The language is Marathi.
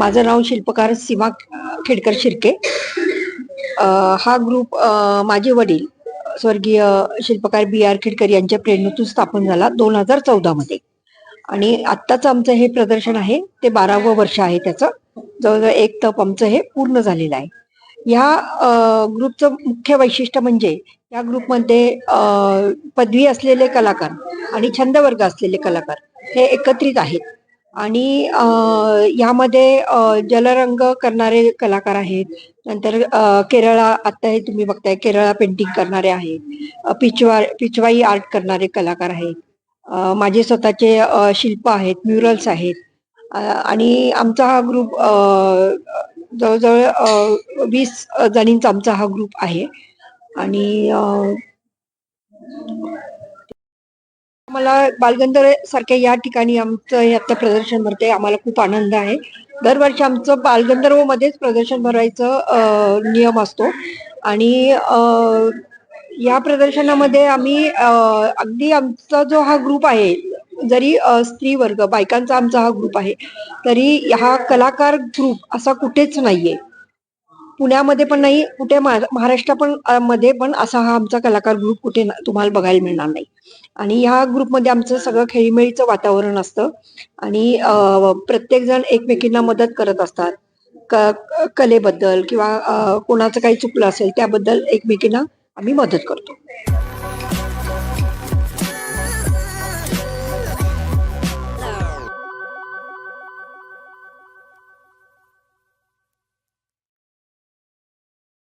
माझं नाव शिल्पकार सीमा खेडकर शिर्के. हा ग्रुप माझे वडील स्वर्गीय शिल्पकार बी.आर. खेडकर यांच्या प्रेरणेतून स्थापन झाला 2014 मध्ये. आणि आत्ताच आमचं हे प्रदर्शन आहे ते 12वं वर्ष आहे. त्याचं जवळजवळ एक तप आमचं हे पूर्ण झालेलं आहे. या ग्रुपचं मुख्य वैशिष्ट्य म्हणजे या ग्रुपमध्ये पदवी असलेले कलाकार आणि छंद वर्ग असलेले कलाकार हे एकत्रित आहेत. आणि यामध्ये जलरंग करणारे कलाकार आहेत. नंतर केरळा, आता हे तुम्ही बघताय केरळा पेंटिंग करणारे आहेत. पिचवाई आर्ट करणारे कलाकार आहेत. माझे स्वतःचे शिल्प आहेत, म्युरल्स आहेत. आणि आमचा हा ग्रुप जवळजवळ 20 जणींचा आमचा हा ग्रुप आहे. आणि मला बालगंधर्व सारख्या या ठिकाणी आमचं याचं प्रदर्शन भरते, आम्हाला खूप आनंद आहे. दरवर्षी आमचं बालगंधर्व मध्येच प्रदर्शन भरवायचं नियम असतो. आणि या प्रदर्शनामध्ये आम्ही अगदी आमचा जो हा ग्रुप आहे, जरी स्त्री वर्ग बायकांचा आमचा हा ग्रुप आहे, तरी हा कलाकार ग्रुप असा कुठेच नाहीये. पुण्यामध्ये पण नाही, कुठे महाराष्ट्र पण मध्ये पण असा हा आमचा कलाकार ग्रुप कुठे तुम्हाला बघायला मिळणार नाही. आणि ह्या ग्रुपमध्ये आमचं सगळं खेळीमेळीचं वातावरण असतं. आणि प्रत्येक जण एकमेकींना मदत करत असतात. कलेबद्दल किंवा कोणाचं काही चुकलं असेल त्याबद्दल एकमेकींना आम्ही मदत करतो.